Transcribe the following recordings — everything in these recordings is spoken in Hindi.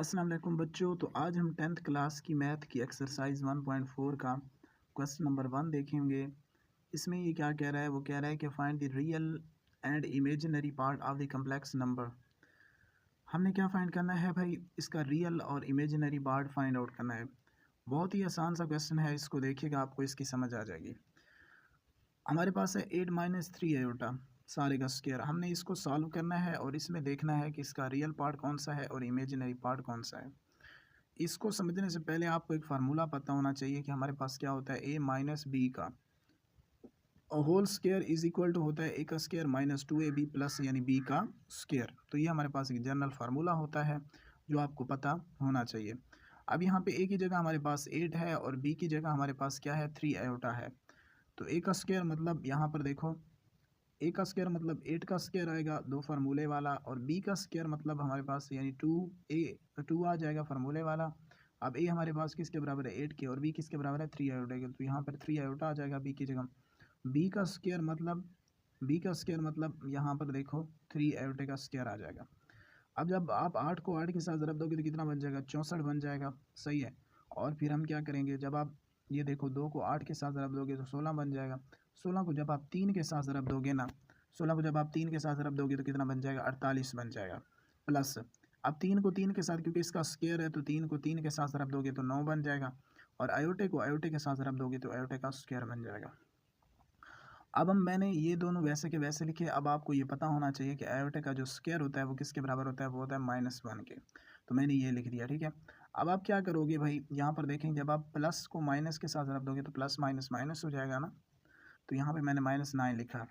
अस्सलाम वालेकुम बच्चों। तो आज हम 10th क्लास की मैथ की एक्सरसाइज 1.4 का क्वेश्चन नंबर 1 देखेंगे। इसमें ये क्या कह रहा है, वो कह रहा है कि find the real and imaginary part of the complex number. हमने क्या फाइंड करना है भाई, इसका रियल और इमेजिनरी पार्ट फाइंड आउट करना है। बहुत ही आसान सा क्वेश्चन है, इसको देखिएगा आपको इसकी समझ आ जाएगी। हमारे पास है 8 - 3 आयोटा सारे का स्क्वायर। हमने इसको सॉल्व करना है और इसमें देखना है कि इसका रियल पार्ट कौन सा है और इमेजिनरी पार्ट कौन सा है। इसको समझने से पहले आपको एक फार्मूला पता होना चाहिए कि हमारे पास क्या होता है, a माइनस बी का whole square is equal to होता है a का स्क्वायर माइनस 2ab प्लस यानी b का स्क्वायर। तो ये हमारे पास एक जनरल फार्मूला होता है जो आपको पता होना चाहिए। अब यहाँ पे a की जगह हमारे पास 8 है और b की जगह हमारे पास क्या है, 3 आयोटा है। तो a का स्क्वायर मतलब यहाँ पर देखो, a का स्क्वायर मतलब 8 का स्क्वायर आएगा दो फार्मूले वाला, और b का स्क्वायर मतलब हमारे पास यानी 2 आ जाएगा फार्मूले वाला। अब a हमारे पास किसके बराबर है, 8 के, और b किसके बराबर है, 3 आयोटा के। तो यहाँ पर 3 आयोटा आ जाएगा b की जगह। b का स्क्वायर मतलब यहाँ पर देखो 3 आयोटे का स्क्वायर आ जाएगा। अब जब आप 8 को 8 के साथ ज़रब दोगे तो कितना बन जाएगा, 64 बन जाएगा। सही है। और फिर हम क्या करेंगे, जब आप ये देखो 2 को 8 के साथ ज़रब दोगे तो 16 बन जाएगा। 16 को जब आप 3 के साथ ज़रब दोगे ना, 16 को जब आप 3 के साथ ज़रब दोगे तो कितना बन जाएगा, 48 बन जाएगा। प्लस अब 3 को 3 के साथ, क्योंकि इसका स्क्वायर है तो 3 को 3 के साथ ज़रब दोगे तो 9 बन जाएगा। और आयोटे को आयोटे के साथ ज़रब दोगे तो आयोटे का स्क्वायर बन जाएगा। अब मैंने ये दोनों वैसे के वैसे लिखे। अब आपको ये पता होना चाहिए कि आयोटा का जो स्क्वायर होता है वो किसके बराबर होता है, वो होता है -1 के। तो मैंने ये लिख दिया, ठीक है। अब आप क्या करोगे भाई, यहाँ पर देखें, जब आप प्लस को माइनस के साथ रख दोगे तो प्लस माइनस माइनस हो जाएगा ना। तो यहाँ पे मैंने -9 लिखा।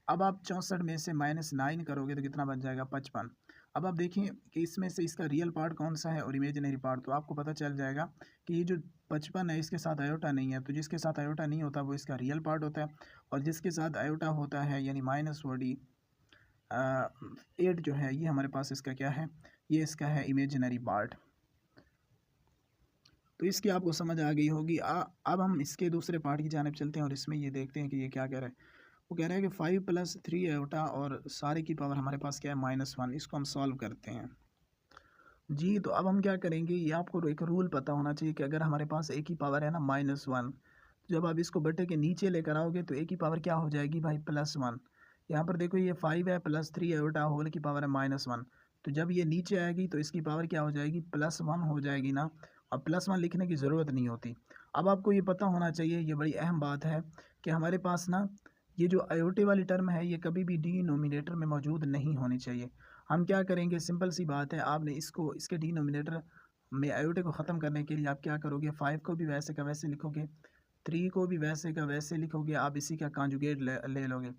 अब आप 64 में से -9 करोगे तो कितना बन जाएगा, 55। अब आप देखें कि इसमें से इसका रियल पार्ट कौन सा है और इमेजिनरी पार्ट, तो आपको पता चल जाएगा कि ये जो 55 है इसके साथ आयोटा नहीं है। तो जिसके साथ आयोटा नहीं होता वो इसका रियल पार्ट होता है, और जिसके साथ आयोटा होता है यानी -8 जो है, ये हमारे पास इसका क्या है, ये इसका है इमेजिनरी पार्ट। तो इसकी आपको समझ आ गई होगी। अब हम इसके दूसरे पार्ट की जानिब चलते हैं और इसमें ये देखते हैं कि ये क्या कह रहा है। वो कह रहा है कि 5 + 3 आयोटा और सारे की पावर हमारे पास क्या है, -1। इसको हम सॉल्व करते हैं जी। तो अब हम क्या करेंगे, ये आपको एक रूल पता होना चाहिए कि अगर हमारे पास a की पावर है ना -1, जब आप इसको बटे के नीचे लेकर आओगे तो a की पावर क्या हो जाएगी भाई, +1। यहाँ पर देखो ये 5 है प्लस 3 आयोटा होल की पावर है -1। तो जब ये नीचे आएगी तो इसकी पावर क्या हो जाएगी, +1 हो जाएगी ना। अब +1 लिखने की ज़रूरत नहीं होती। अब आपको ये पता होना चाहिए, ये बड़ी अहम बात है कि हमारे पास ना ये जो आयोटे वाली टर्म है ये कभी भी डिनोमिनेटर में मौजूद नहीं होनी चाहिए। हम क्या करेंगे, सिंपल सी बात है, आपने इसको इसके डिनोमिनेटर में आयोटे को ख़त्म करने के लिए आप क्या करोगे, 5 को भी वैसे का वैसे लिखोगे, 3 को भी वैसे का वैसे लिखोगे, आप इसी का कॉन्जुगेट ले लोगे।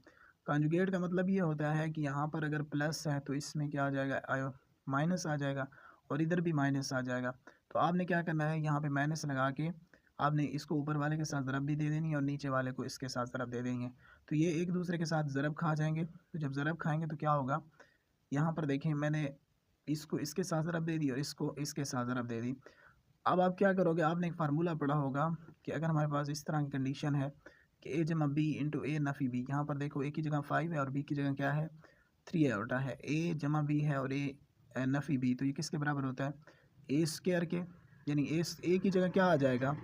कॉन्जुगेट का मतलब ये होता है कि यहाँ पर अगर प्लस है तो इसमें क्या आ जाएगा, आयो माइनस आ जाएगा, और इधर भी माइनस आ जाएगा। तो आपने क्या करना है, यहाँ पे माइनस लगा के आपने इसको ऊपर वाले के साथ ज़रब भी दे देनी है और नीचे वाले को इसके साथ ज़रब दे देंगे। तो ये एक दूसरे के साथ ज़रब खा जाएंगे। तो जब ज़रब खाएंगे तो क्या होगा, यहाँ पर देखें मैंने इसको इसके साथ ज़रब दे दी और इसको इसके साथ ज़रब दे दी। अब आप क्या करोगे, आपने एक फार्मूला पढ़ा होगा कि अगर हमारे पास इस तरह की कंडीशन है कि a जमा बी इंटू ए नफ़ी बी, यहाँ पर देखो a की जगह 5 है और b की जगह क्या है, 3 आयोटा है। a जमा बी है और a नफ़ी बी, तो ये किसके बराबर होता है, ए स्क्वायर के। यानी ए की जगह क्या आ जाएगा,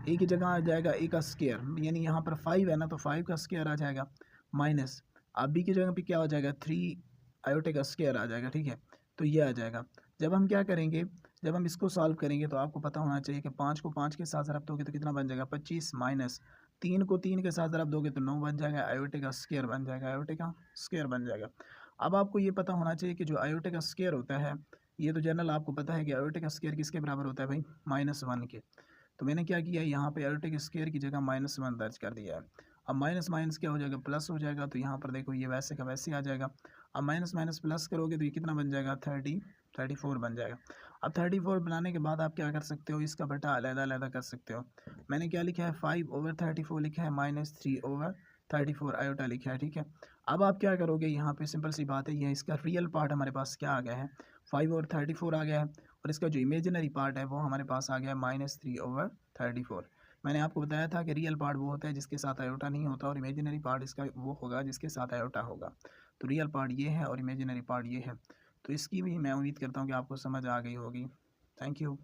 ए की जगह आ जाएगा ए का स्क्वायर, यानी यहाँ पर 5 है ना तो 5 का स्क्वायर आ जाएगा माइनस। अब बी की जगह पे क्या हो जाएगा, 3 आयोटे का स्क्वायर आ जाएगा, ठीक है। तो ये आ जाएगा। जब हम क्या करेंगे, जब हम इसको सॉल्व करेंगे तो आपको पता होना चाहिए कि 5 को 5 के साथ ज़रब दोगे तो कितना बन जाएगा, 25, माइनस 3 को 3 के साथ ज़रब दोगे तो 9 बन जाएगा, आयोटे का स्क्वायर बन जाएगा, आयोटे का स्क्वायर बन जाएगा। अब आपको ये पता होना चाहिए कि जो आयोटे का स्क्वायर होता है, ये तो जनरल आपको पता है कि आयोटे का स्क्वायर किसके बराबर होता है भाई, -1 के। तो मैंने क्या किया, यहाँ पे आयोटे के स्क्वायर की जगह -1 दर्ज कर दिया है। अब माइनस माइनस क्या हो जाएगा, प्लस हो जाएगा। तो यहाँ पर देखो ये वैसे का वैसे आ जाएगा। अब माइनस माइनस प्लस करोगे तो ये कितना बन जाएगा, 34 बन जाएगा। अब 34 बनाने के बाद आप क्या कर सकते हो, इसका बटा अलग-अलग कर सकते हो। मैंने क्या लिखा है, 5/34 लिखा है, -3/34 आयोटा लिखा है, ठीक है। अब आप क्या करोगे, यहाँ पे सिंपल सी बात है, ये इसका रियल पार्ट हमारे पास क्या आ गया है, 5/34 आ गया है, और इसका जो इमेजिनरी पार्ट है वो हमारे पास आ गया है -3/34। मैंने आपको बताया था कि रियल पार्ट वो होता है जिसके साथ आयोटा नहीं होता, और इमेजिनरी पार्ट इसका वो होगा जिसके साथ आयोटा होगा। तो रियल पार्ट ये है और इमेजिनरी पार्ट ये है। तो इसकी भी मैं उम्मीद करता हूँ कि आपको समझ आ गई होगी। Thank you.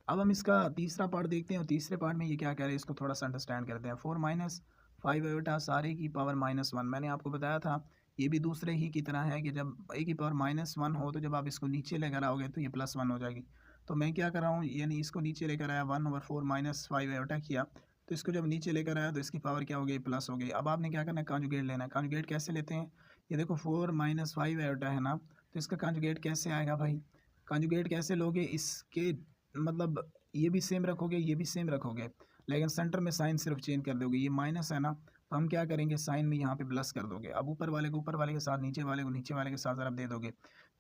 अब हम इसका तीसरा पार्ट देखते हैं और तीसरे पार्ट में ये क्या कह रहे हैं इसको थोड़ा सा अंडरस्टैंड करते हैं। 4 माइनस 5 आयोटा सारे की पावर -1। मैंने आपको बताया था ये भी दूसरे ही की तरह है कि जब a की पावर -1 हो तो जब आप इसको नीचे लेकर आओगे तो ये +1 हो जाएगी। तो मैं क्या कर रहा हूँ, यानी इसको नीचे लेकर आया 1/4 माइनस 5 आयोटा किया, तो इसको जब नीचे लेकर आया तो इसकी पावर क्या हो गई, प्लस हो गई। अब आपने क्या करना है, कॉन्जुगेट लेना है। कॉन्जुगेट कैसे लेते हैं, ये देखो 4 माइनस 5 आयोटा है ना, तो इसका कॉन्जुगेट कैसे आएगा भाई। कॉन्जुगेट कैसे लोगे, इसके मतलब ये भी सेम रखोगे, ये भी सेम रखोगे, लेकिन सेंटर में साइन सिर्फ चेंज कर दोगे। ये माइनस है ना, तो हम क्या करेंगे, साइन में यहाँ पे प्लस कर दोगे। अब ऊपर वाले को ऊपर वाले के साथ, नीचे वाले को नीचे वाले के साथ ज़रा दे दोगे,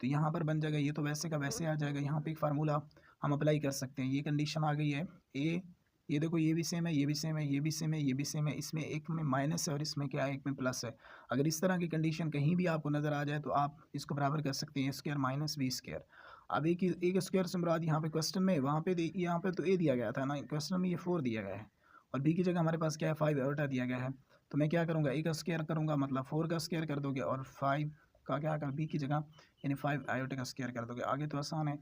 तो यहाँ पर बन जाएगा, ये तो वैसे का वैसे आ जाएगा। यहाँ पे एक फार्मूला हम अप्लाई कर सकते हैं। ये कंडीशन आ गई है ए, ये देखो ये भी सेम है, ये भी सेम है, ये भी सेम है, ये भी सेम है, इसमें एक में माइनस है और इसमें क्या है, एक में प्लस है। अगर इस तरह की कंडीशन कहीं भी आपको नज़र आ जाए तो आप इसको बराबर कर सकते हैं a² माइनस b²। अब एक स्क्वायर से मुराद यहाँ पे क्वेश्चन में, वहाँ पे यहाँ पे तो ए दिया गया था ना, क्वेश्चन में ये 4 दिया गया है और बी की जगह हमारे पास क्या है, 5 आयोटा दिया गया है। तो मैं क्या करूँगा, ए का स्क्वायर करूँगा, मतलब 4 का स्क्वायर कर दोगे और 5 का क्या कर, बी की जगह यानी 5 आयोटा का स्क्वायर कर दोगे। आगे तो आसान है।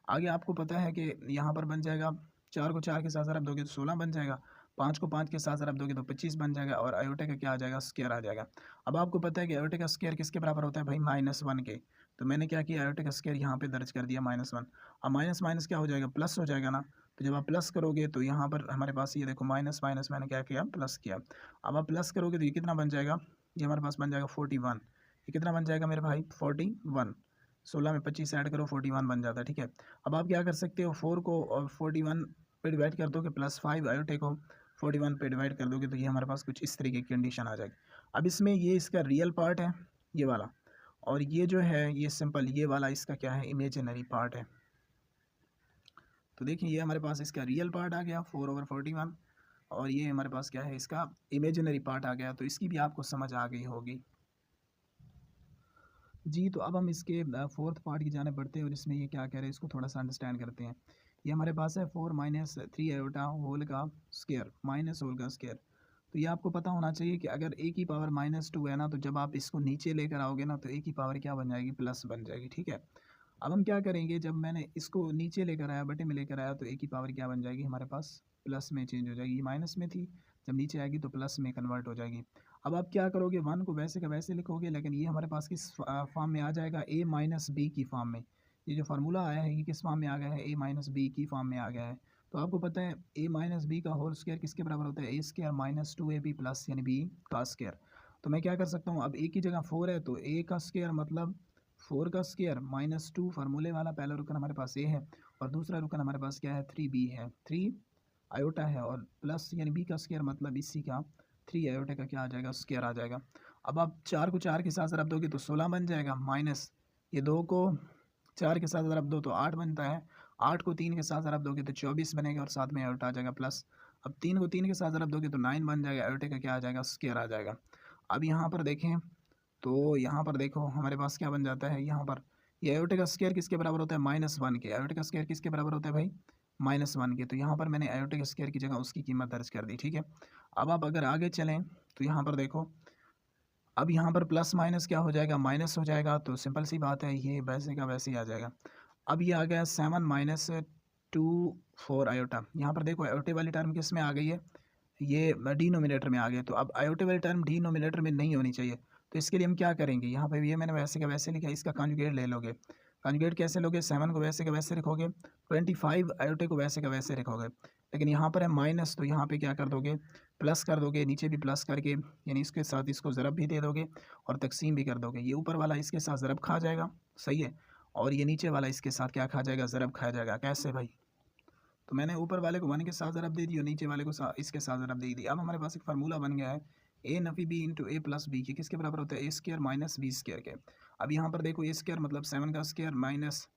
आगे आपको पता है कि यहाँ पर बन जाएगा 4 को 4 के साथ ज़रब दोगे तो 16 बन जाएगा, 5 को 5 के साथ ज़रब दोगे तो 25 बन जाएगा और आयोटा का क्या आ जाएगा, स्क्वायर आ जाएगा। अब आपको पता है कि आयोटा का स्क्वायर किसके बराबर होता है भाई, -1 के। तो मैंने क्या किया, आयोटा का स्क्वायर यहाँ पे दर्ज कर दिया -1। अब माइनस माइनस क्या हो जाएगा, प्लस हो जाएगा ना। तो जब आप प्लस करोगे तो यहाँ पर हमारे पास ये देखो माइनस माइनस मैंने क्या किया, प्लस किया। अब आप प्लस करोगे तो ये कितना बन जाएगा, ये हमारे पास बन जाएगा 41। ये कितना बन जाएगा मेरे भाई, 41। 16 में 25 ऐड करो, 41 बन जाता है, ठीक है। अब आप क्या कर सकते हो, 4 को और 41 पे डिवाइड कर दोगे, प्लस 5 आयोटे को 41 पे डिवाइड कर दोगे, तो ये हमारे पास कुछ इस तरीके की कंडीशन आ जाएगी। अब इसमें ये इसका रियल पार्ट है ये वाला, और ये जो है ये सिंपल ये वाला इसका क्या है, इमेजिनरी पार्ट है। तो देखिए ये हमारे पास इसका रियल पार्ट आ गया 4/41, और ये हमारे पास क्या है, इसका इमेजिनरी पार्ट आ गया। तो इसकी भी आपको समझ आ गई होगी जी। तो अब हम इसके फोर्थ पार्ट की जाने बढ़ते हैं और इसमें ये क्या कह रहे हैं इसको थोड़ा सा अंडरस्टैंड करते हैं। ये हमारे पास है 4 माइनस 3 आयोटा होल का स्क्वायर माइनस होल का स्क्वायर। तो ये आपको पता होना चाहिए कि अगर a की पावर -2 है ना, तो जब आप इसको नीचे लेकर आओगे ना तो a की पावर क्या बन जाएगी, प्लस बन जाएगी, ठीक है। अब हम क्या करेंगे, जब मैंने इसको नीचे लेकर आया, बटे में लेकर आया, तो a की पावर क्या बन जाएगी हमारे पास, प्लस में चेंज हो जाएगी। ये माइनस में थी, जब नीचे आएगी तो प्लस में कन्वर्ट हो जाएगी। अब आप क्या करोगे, 1 को वैसे का वैसे लिखोगे, लेकिन ये हमारे पास किस फॉर्म में आ जाएगा, a माइनस बी की फॉर्म में। ये जो फार्मूला आया है ये किस फॉर्म में आ गया है, a माइनस बी की फॉर्म में आ गया है। तो आपको पता है a माइनस बी का होल स्क्वायर किसके बराबर होता है, a² माइनस 2ab प्लस यानी b का स्क्वायर। तो मैं क्या कर सकता हूँ, अब a की जगह 4 है तो a का स्क्वायर मतलब 4 का स्क्वायर -2 फार्मूले वाला पहला रुकन हमारे पास a है और दूसरा रुकन हमारे पास क्या है, 3b है, 3 आयोटा है, और प्लस यानी b का स्क्वायर मतलब इसी का 3 आयोटा का क्या आ जाएगा, स्क्वायर आ जाएगा। अब आप 4 को 4 के साथ रब दोगे तो 16 बन जाएगा, माइनस ये 2 को 4 के साथ रब दो तो 8 बनता है, 8 को 3 के साथ रब दोगे तो 24 बनेगा और साथ में आयोटा आ जाएगा प्लस। अब 3 को 3 के साथ रब दोगे तो 9 बन जाएगा, आयोटे का क्या आ जाएगा, स्क्वायर आ जाएगा। अब यहाँ पर देखें तो यहाँ पर देखो हमारे पास क्या बन जाता है, यहाँ पर ये आयोटे का स्क्वायर किसके बराबर होता है, -1 के। आयोटे का स्क्वायर किसके बराबर होता है भाई, -1 के। तो यहाँ पर मैंने आयोटे के स्क्वायर की जगह उसकी कीमत दर्ज कर दी, ठीक है। अब आप अगर आगे चलें तो यहाँ पर देखो, अब यहाँ पर प्लस माइनस क्या हो जाएगा, माइनस हो जाएगा। तो सिंपल सी बात है, ये वैसे का वैसे ही आ जाएगा। अब ये आ गया 7 माइनस 2 4 आयोटा। यहाँ पर देखो आयोटे वाली टर्म किस में आ गई है, ये डिनोमिनेटर में आ गया। तो अब आयोटे वाली टर्म डिनोमिनेटर में नहीं होनी चाहिए, तो इसके लिए हम क्या करेंगे, यहाँ पे ये मैंने वैसे का वैसे लिखा है, इसका कॉन्जुगेट ले लोगे। कॉन्जुगेट कैसे लोगे, 7 को वैसे का वैसे रखोगे, 25 आयोटे को वैसे का वैसे रखोगे, लेकिन यहाँ पर है माइनस, तो यहाँ पे क्या कर दोगे, प्लस कर दोगे, नीचे भी प्लस करके यानी इसके साथ इसको ज़रब भी दे दोगे और तकसीम भी कर दोगे। ये ऊपर वाला इसके साथ ज़रब खा जाएगा, सही है, और ये नीचे वाला इसके साथ क्या खा जाएगा, ज़रब खा जाएगा। कैसे भाई, तो मैंने ऊपर वाले को 1 के साथ ज़रब दे दी और नीचे वाले को इसके साथ ज़रब दे दी। अब हमारे पास एक फार्मूला बन गया है, a नफ़ी b into a plus B के किसके बराबर होता है, a² माइनस b स्क्वायर के। अब यहाँ पर देखो a² मतलब 7 का स्क्वायर माइनस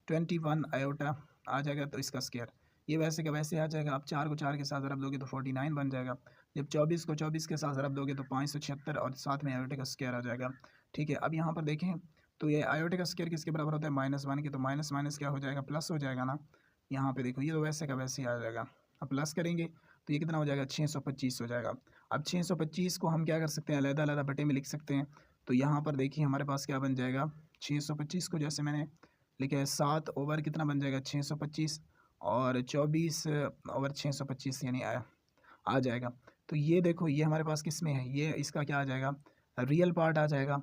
21 आयोटा आ जाएगा, तो इसका स्क्वायर ये वैसे का वैसे आ जाएगा। अब 4 को 4 के साथ ज़रब दोगे तो 49 बन जाएगा। जब 24 को 24 के साथ ज़रब दोगे तो 576 और साथ में आयोटे का स्क्वायर आ जाएगा, ठीक है। अब यहाँ पर देखें तो ये आयोटे का स्क्वायर किसके बराबर होता है, -1 के। तो माइनस माइनस क्या हो जाएगा, प्लस हो जाएगा ना। यहाँ पे देखो ये तो वैसे का वैसे ही आ जाएगा। अब प्लस करेंगे तो ये कितना हो जाएगा, 625 हो जाएगा। अब 625 को हम क्या कर सकते हैं, अलग-अलग बटे में लिख सकते हैं। तो यहाँ पर देखिए हमारे पास क्या बन जाएगा, 625 को जैसे मैंने लिखे 7 ओवर कितना बन जाएगा 625 और 24 ओवर 625 यानी आ जाएगा। तो ये देखो ये हमारे पास किस में है, ये इसका क्या आ जाएगा रियल पार्ट आ जाएगा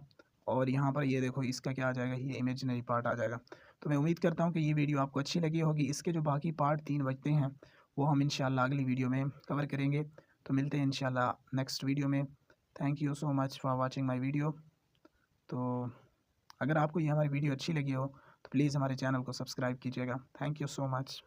और यहाँ पर ये देखो इसका क्या आ जाएगा ये इमेजिनरी पार्ट आ जाएगा। तो मैं उम्मीद करता हूँ कि ये वीडियो आपको अच्छी लगी होगी। इसके जो बाकी पार्ट 3 बचते हैं वो हम इंशाल्लाह अगली वीडियो में कवर करेंगे। तो मिलते हैं इंशाल्लाह नेक्स्ट वीडियो में। Thank you so much for watching my video. तो अगर आपको ये हमारी वीडियो अच्छी लगी हो तो प्लीज़ हमारे चैनल को सब्सक्राइब कीजिएगा। Thank you so much.